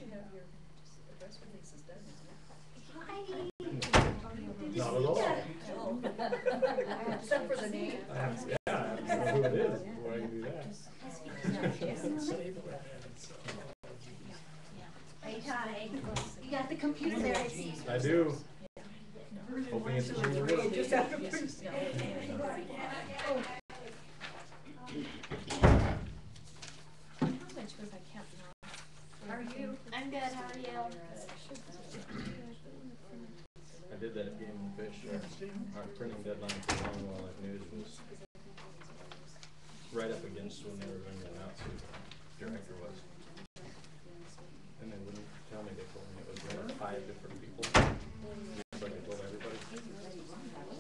you have your press releases done now? Not at all. Except for the name. Yeah, I don't know who it is before I can do that. Hey, Ty. You got the computer there, I see. I do. Hoping it's a real Just after How much was I counting on? How are you? I'm good. How are you? I did that at Game and Fish. Our printing deadline for Long Wildlife News was right up against when they were going to announce who the director was. And they wouldn't tell me. They told me it was one of 5 different people. Just like I told everybody.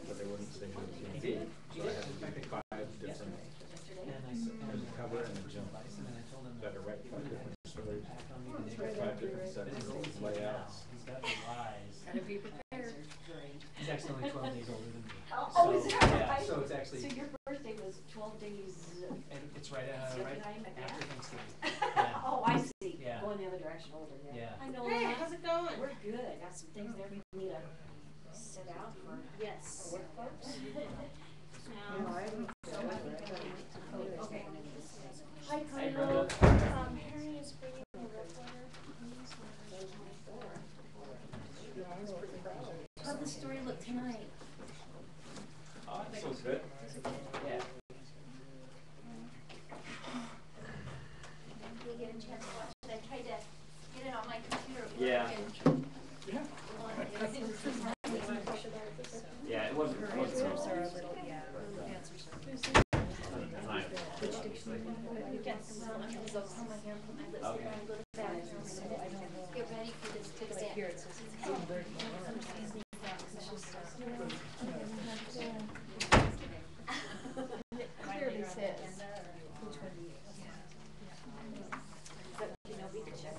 But they wouldn't say who it was going to be. So I had to do 5 different. There's a cover and a jump. Got to write 5 different stories. 5 different sets of layouts. Gotta be prepared. He's actually only 12 days older than me. Oh, is that yeah, right? so it's actually. So your birthday was 12 days. And it's right after Thanksgiving. Yeah. Oh, I see. Yeah. Going the other direction older. Yeah. I know. Hey, how's it going? We're good. Got some things there we need to set out for. Yes. Okay. Hi, Kyle. Harry is bringing a reporter. How'd the story look tonight? So good. Yeah. Did you get a chance to watch it? I tried to get it on my computer. Yeah. Yeah, it wasn't. Answers are a little, yeah. Answers are. Get ready for this big set. Here it says it's clearly says which one do you But, you know, we can check.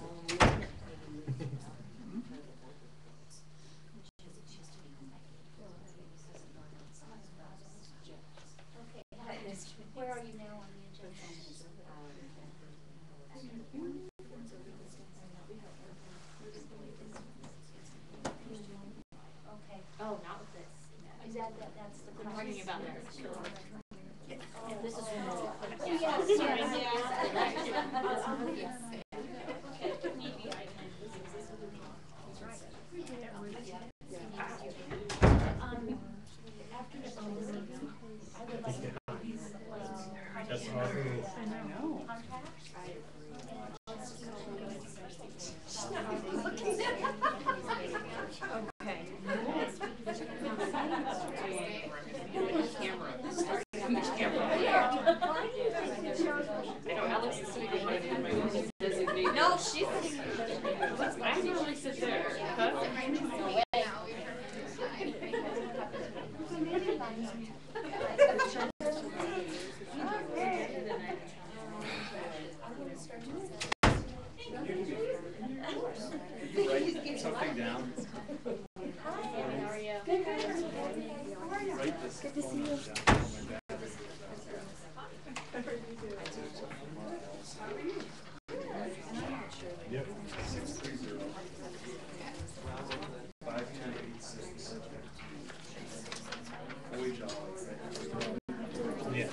Okay, where are you now on the agenda? Okay. Oh, not with this. Is that's the I'm talking about this. This is from yes, yes. After this, I would like That's awesome. Okay. No, she's sitting there. I normally sit there. Something down. Hi, how are you? Good to see you. Yep. 630. 5286. Yeah.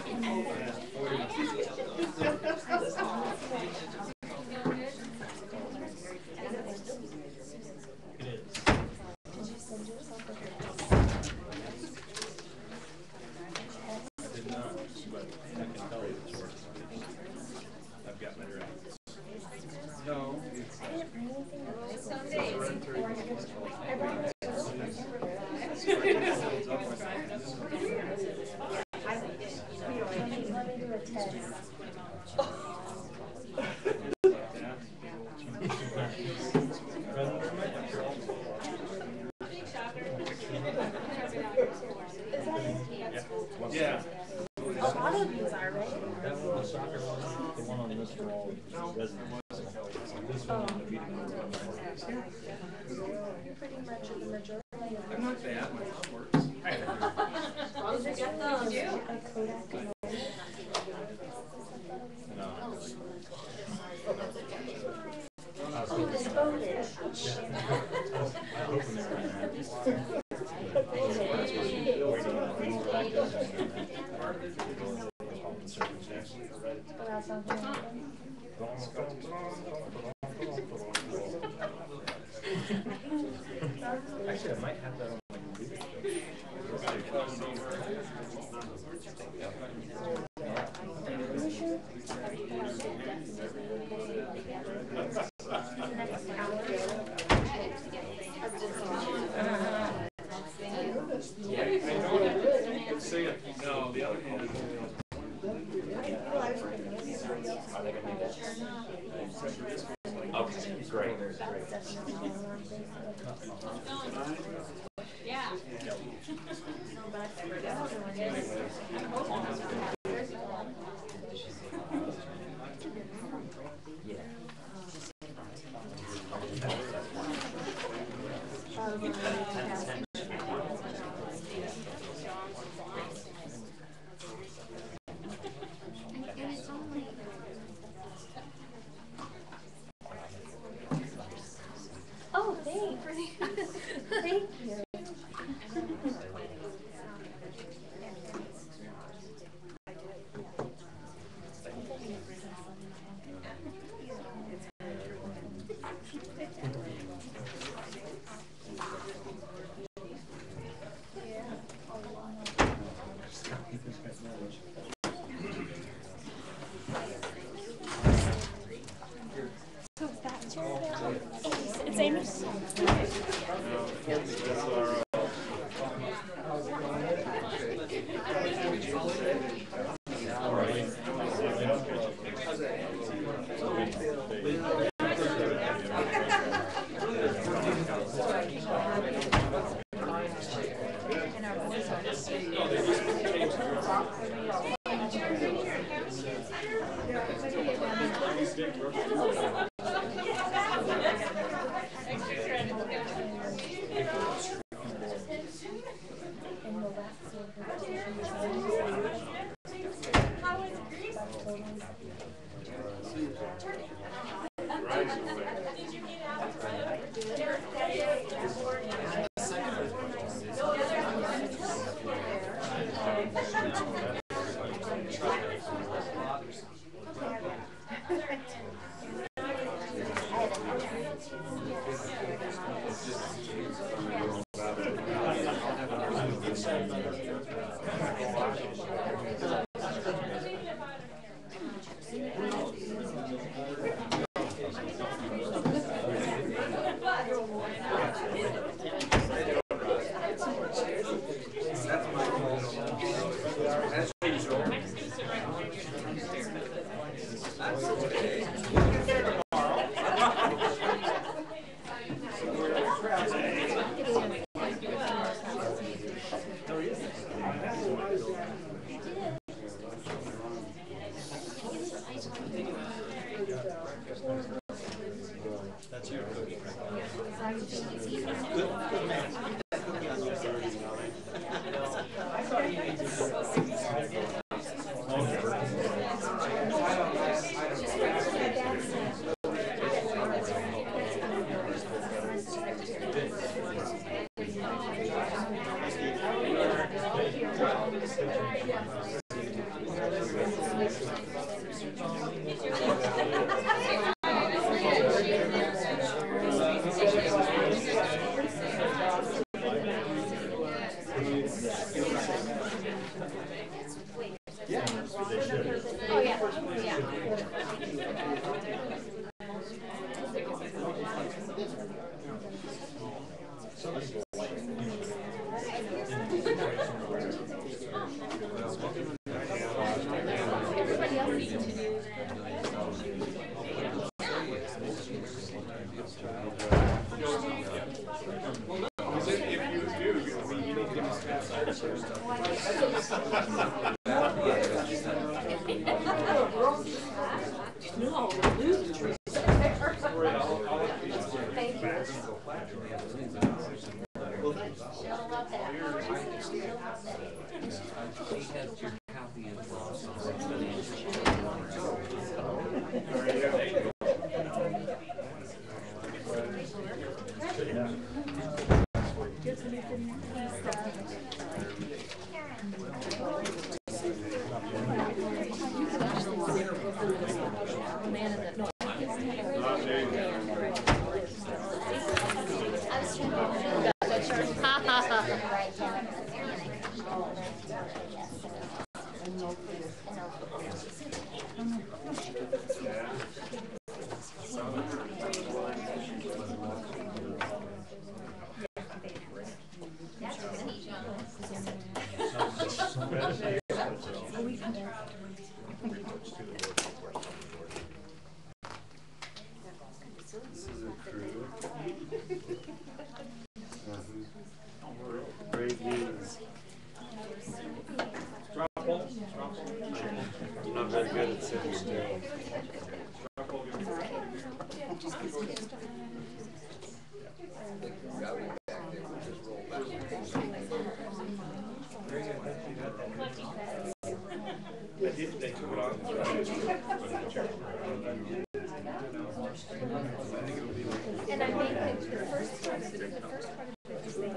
Yeah. A lot of these are, right? That one, the soccer one, the one on this wall doesn't. This one, You're pretty much in the majority. I'm not bad. My mom works. Is it a Kodak? No. Actually, I might have that on my computer. No, the other one. Okay, great. Yeah. Oh, thanks. Thank you. It's Amy's. That's your cookie. Oh, yeah. Everybody else needs to do No, lose the truth. I'm not very good at sitting still. They took it off. And I think the first part of it is they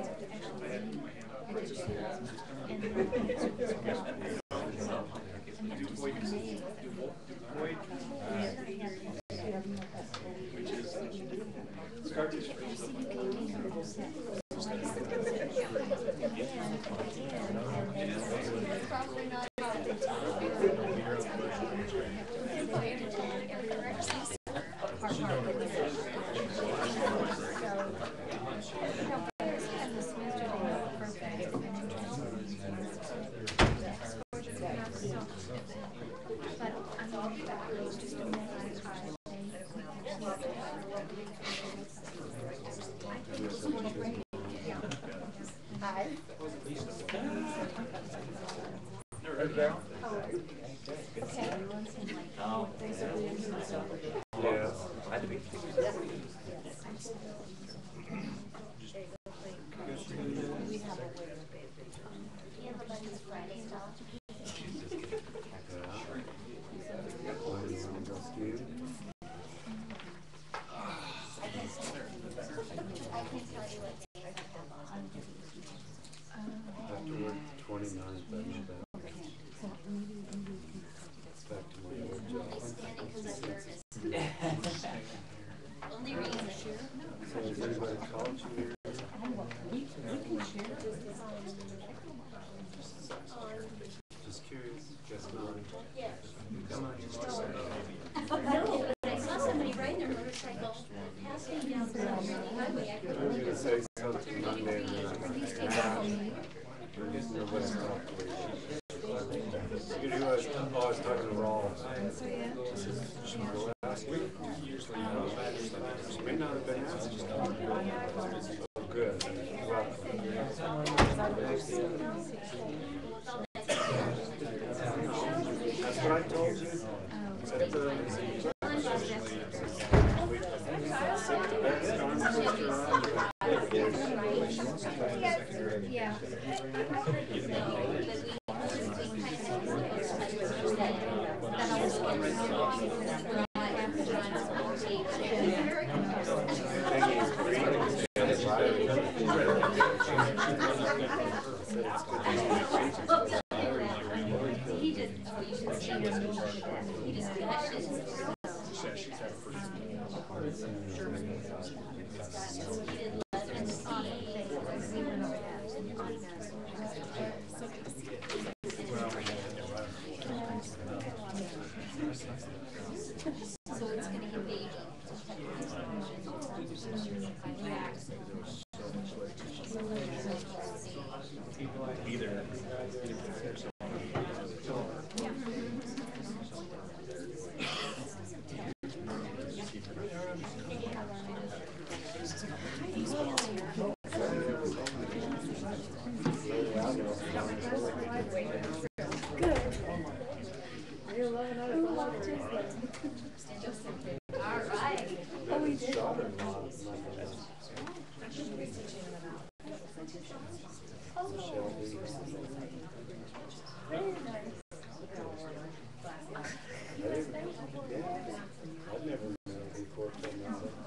have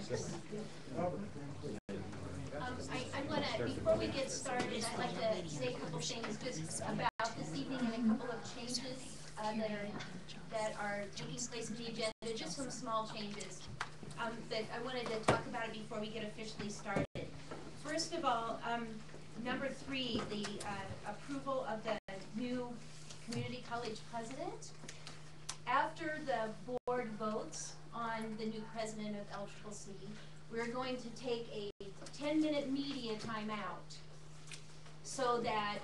to I'm gonna, before we get started, I'd like to say a couple things just about this evening and a couple of changes that are taking place in the agenda, just some small changes that I wanted to talk about it before we get officially started. First of all, number 3, the approval of the new community college president. After the board votes on the new president of LCCC, we're going to take a 10-minute media timeout so that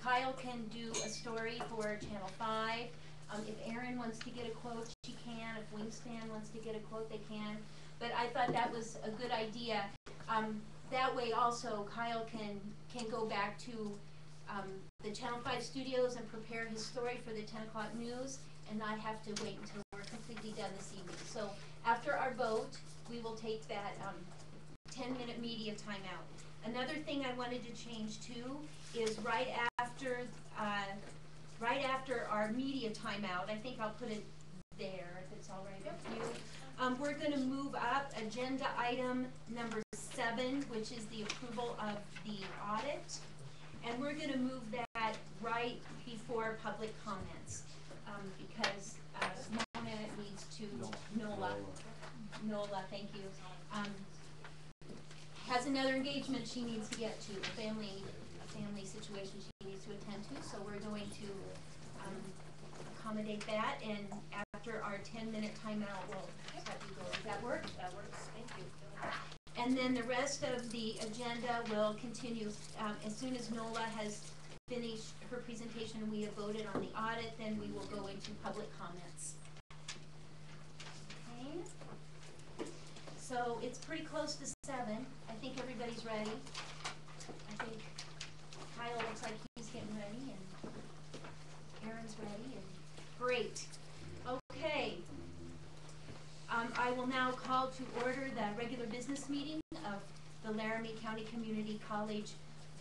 Kyle can do a story for Channel 5. If Erin wants to get a quote, she can. If Wingspan wants to get a quote, they can. But I thought that was a good idea. That way also Kyle can go back to the Channel 5 studios and prepare his story for the 10 o'clock news and not have to wait until we're completely done this evening. So after our vote, we will take that 10-minute media timeout. Another thing I wanted to change too is right after our media timeout, I think I'll put it there if it's all right with you. We're going to move up agenda item number 7, which is the approval of the audit. And we're going to move that right before public comments because Mona needs to, Nola, thank you, has another engagement she needs to get to, a family situation she needs to attend to. So we're going to accommodate that, and after our 10-minute timeout, we'll have you go. Does that work? That works, thank you. And then the rest of the agenda will continue as soon as Nola has finished her presentation and we have voted on the audit, then we will go into public comments. Okay. So it's pretty close to 7. I think everybody's ready. I think Kyle looks like he's getting ready and Erin's ready and great. Okay. I will now call to order the regular business meeting of the Laramie County Community College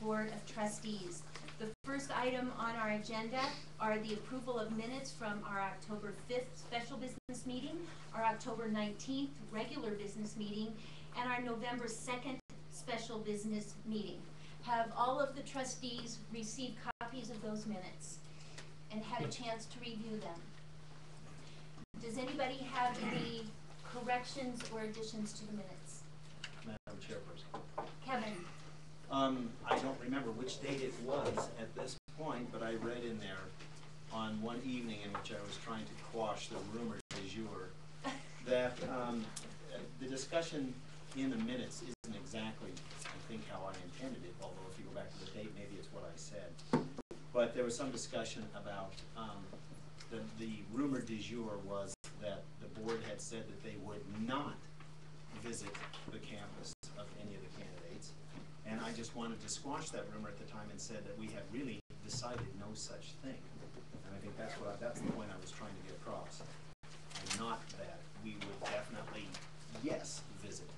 Board of Trustees. The first item on our agenda are the approval of minutes from our October 5th special business meeting, our October 19th regular business meeting, and our November 2nd special business meeting. Have all of the trustees received copies of those minutes and had a chance to review them? Does anybody have any corrections or additions to the minutes? Madam Chairperson. Kevin? I don't remember which date it was at this point, but I read in there on one evening in which I was trying to quash the rumor du jour that the discussion in the minutes isn't exactly, I think, how I intended it, although if you go back to the date, maybe it's what I said. But there was some discussion about the rumor du jour was that the board had said that they would not visit the campus of any of the candidates. And I just wanted to squash that rumor at the time and said that we had really decided no such thing. And I think that's the point I was trying to get across. And not that we would definitely, yes, visit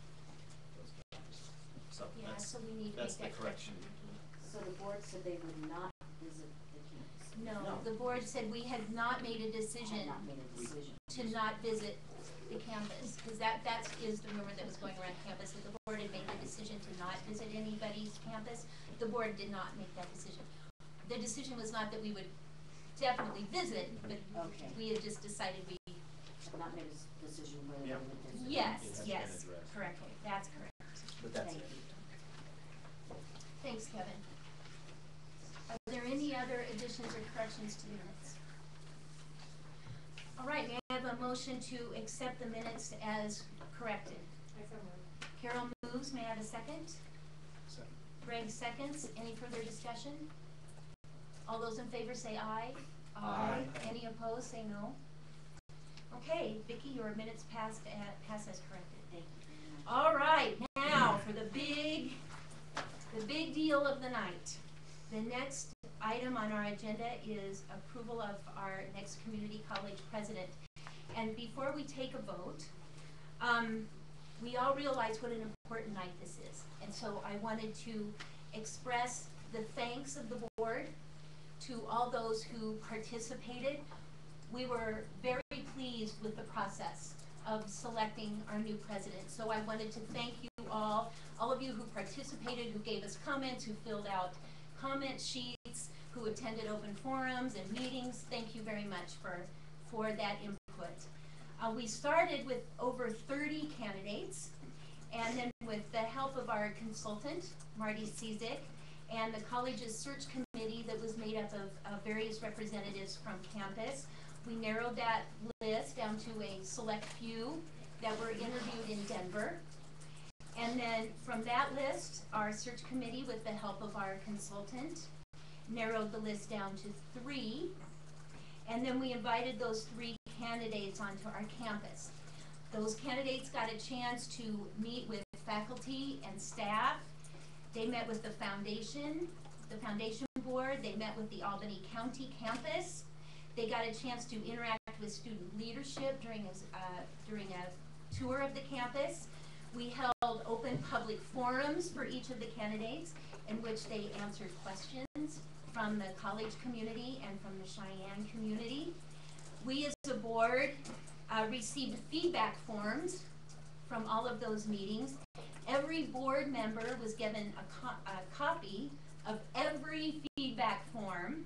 those campuses. So Yeah, so we need to that's make the that correction. So the board said they would not visit the campus. No, No. the board said we had not made a decision Had not made a decision. to not visit the campus, because that is the rumor that was going around campus, that the board had made the decision to not visit anybody's campus. The board did not make that decision. The decision was not that we would definitely visit, but Okay. we had just decided we, Have not made a decision whether they Yeah. would visit. yes, It has been yes, addressed. correctly, that's correct. But that's Thank it. you. Thanks, Kevin. Are there any other additions or corrections to the minutes? All right, may I have a motion to accept the minutes as corrected? Carol moves, may I have a second? Second. Greg seconds. Any further discussion? All those in favor say aye. Aye. Any opposed say no. Okay, Vicki, your minutes pass as corrected. Thank you very much. All right, now for the big deal of the night. The next item on our agenda is approval of our next community college president. And before we take a vote, we all realize what an important night this is. And so I wanted to express the thanks of the board to all those who participated. We were very pleased with the process. of selecting our new president. So I wanted to thank you all of you who participated, who gave us comments, who filled out comment sheets, who attended open forums and meetings. Thank you very much for that input. We started with over 30 candidates, and then with the help of our consultant, Marty Cizik, and the college's search committee that was made up of various representatives from campus, we narrowed that list down to a select few that were interviewed in Denver. And then from that list, our search committee, with the help of our consultant, narrowed the list down to 3. And then we invited those 3 candidates onto our campus. Those candidates got a chance to meet with faculty and staff. They met with the foundation board. They met with the Albany County campus. They got a chance to interact with student leadership during a tour of the campus. We held open public forums for each of the candidates in which they answered questions from the college community and from the Cheyenne community. We as a board received feedback forms from all of those meetings. Every board member was given a copy of every feedback form.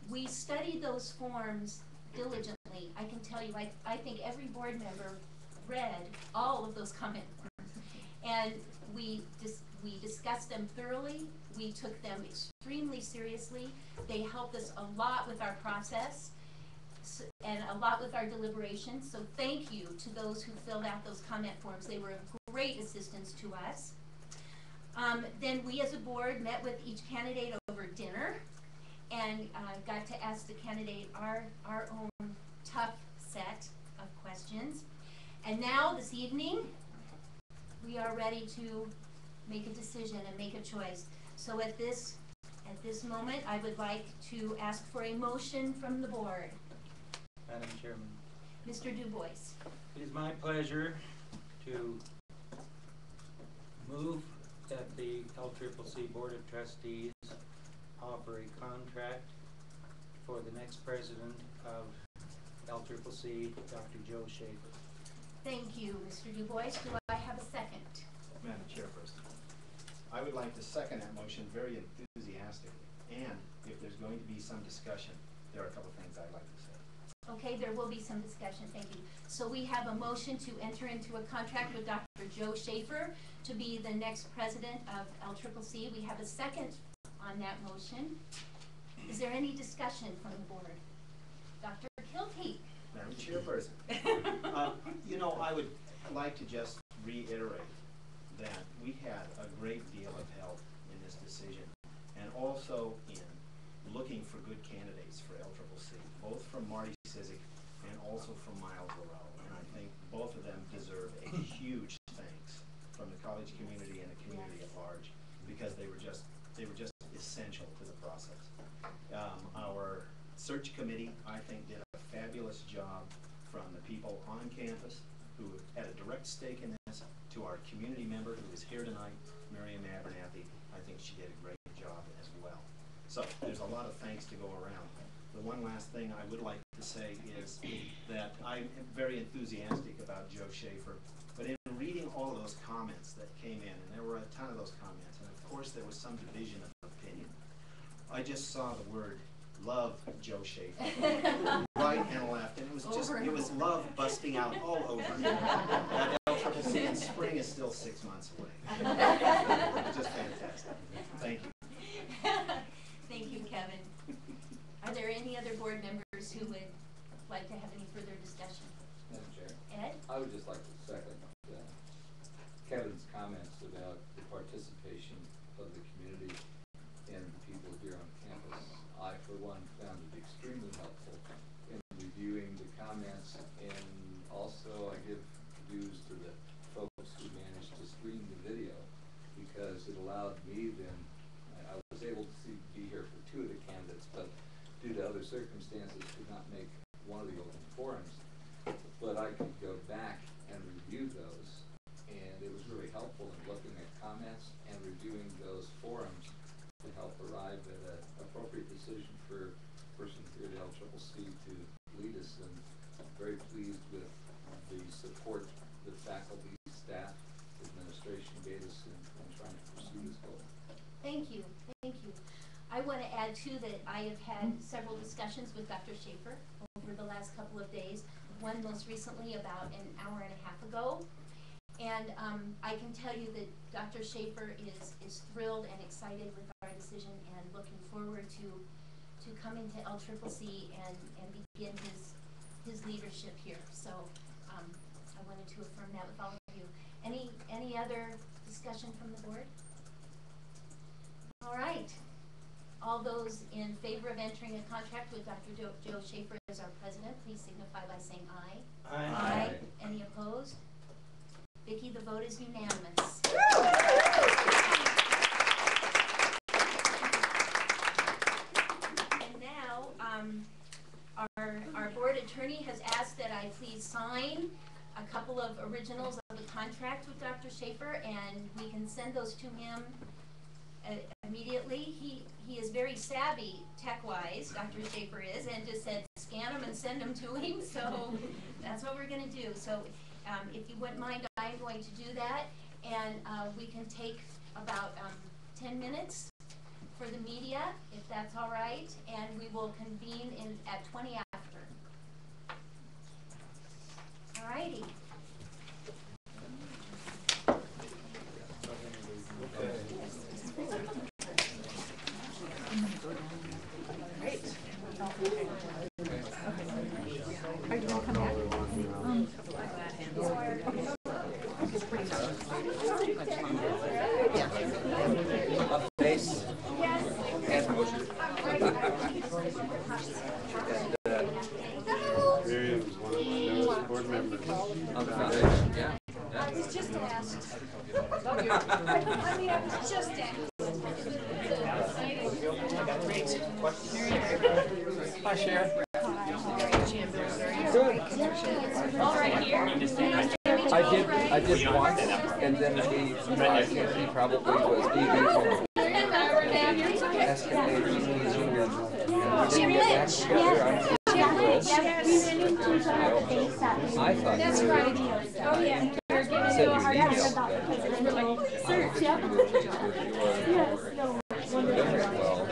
We studied those forms diligently. I can tell you, I think every board member read all of those comment forms. And we discussed them thoroughly. We took them extremely seriously. They helped us a lot with our process and a lot with our deliberations. So thank you to those who filled out those comment forms. They were a great assistance to us. Then we as a board met with each candidate over dinner and got to ask the candidate our own tough set of questions. And now this evening, we are ready to make a decision and make a choice. So at this moment, I would like to ask for a motion from the board. Madam Chairman, Mr. Du Bois. it is my pleasure to move that the LCCC Board of Trustees offer a contract for the next president of LCCC, Dr. Joe Schaefer. Thank you, Mr. Du Bois. Do I have a second? Madam Chairperson, I would like to second that motion very enthusiastically. And if there's going to be some discussion, there are a couple things I'd like to say. Okay, there will be some discussion. Thank you. So we have a motion to enter into a contract with Dr. Joe Schaefer to be the next president of LCCC. We have a second on that motion. Is there any discussion from the board? Dr. Kilty. Madam Chairperson, you know, I would like to just reiterate that we had a great deal of help in this decision, and also in looking for good candidates for LCCC, both from Marty Cizik and also from Miles Laurel. And I think both of them deserve a huge thanks from the college community and the community at large, because they were just essential to the process. Our search committee, I think, did a fabulous job, from the people on campus who had a direct stake in this to our community member who is here tonight, Miriam Abernathy. I think she did a great job as well. So there's a lot of thanks to go around. The one last thing I would like to say is that I'm very enthusiastic about Joe Schaefer, but in reading all of those comments that came in, and there were a ton of those comments, and of course there was some division of opinion, I just saw the word love Joe Schaefer, right and left, and it was love busting out all over at LCCC, and spring is still 6 months away. Just fantastic. Thank you. Thank you, Kevin. Are there any other board members who would like to have any further discussion? Madam Chair, Ed? I would just like to second Kevin's comments about the participation of the community and the people here on campus. I, for one, found it extremely helpful in reviewing the comments, and also I give dues to the folks who managed to stream the video, because it allowed me then, I was able to be here for 2 of the candidates, but due to other circumstances could not make one of the open forums. But I could go back and review those, and it was really helpful in looking at comments and reviewing those forums to help arrive at an appropriate decision for a person here at LCCC to lead us. And I'm very pleased with want to add too that I have had several discussions with Dr. Schaefer over the last couple of days. One most recently about an hour and a half ago. And I can tell you that Dr. Schaefer is thrilled and excited with our decision and looking forward to coming to LCCC and begin his leadership here. So I wanted to affirm that with all of you. Any other discussion from the board? All right. All those in favor of entering a contract with Dr. Joe Schaefer as our president, please signify by saying aye. Aye. Aye. Any opposed? Vicki, the vote is unanimous. And now, our board attorney has asked that I please sign a couple of originals of the contract with Dr. Schaefer, and we can send those to him immediately. He is very savvy tech-wise, Dr. Schaefer is, and just said scan them and send them to him, so that's what we're going to do. So if you wouldn't mind, I'm going to do that, and we can take about 10 minutes for the media, if that's all right, and we will convene at 20 after. All righty. Are you gonna come back? Face and motion. Miriam is one of the newest board members. On the foundation, yeah. I was just asked. I mean, I was just asked. Hi, Sharon. All right here. I did once, and then he probably was deviating. Jim Lynch. Yes. Jim Lynch. I thought That's right. Oh yeah. you said you emailed that. Search, yeah. Yes, no. Very well.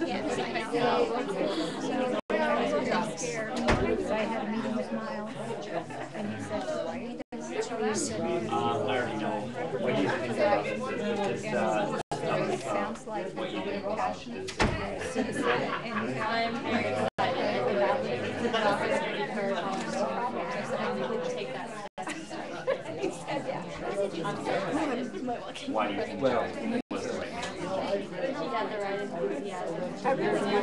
Yes, I know. So I was really scared because I had a meeting with Miles, and he said, "Why are you doing I already know what you think about it. it sounds like you're very passionate citizen, and I'm very excited about I would take that step. He said that. Why do you think Well, was it right now? He got the right enthusiasm. I really am.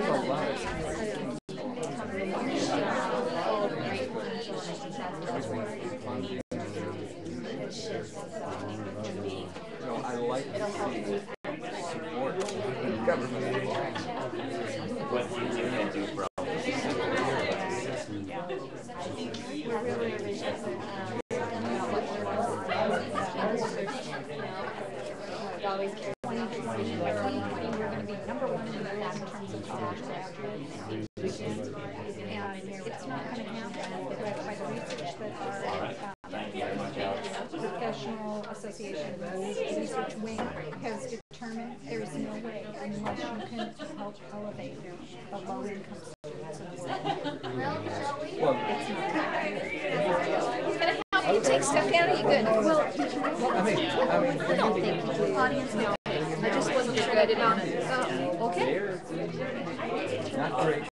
I like to see support government. What do you gonna do, bro? Always care. 2020, by 2020, we're going to be number one in the class in terms of college graduates. And it's not going to happen by the research that our professional association research wing has determined there is no way unless you can help elevate the low income students in the world. Well, It's not going to help you take stuff out of you good. Well, I don't think the audience knows. I just wasn't sure. I did not. Okay. not great.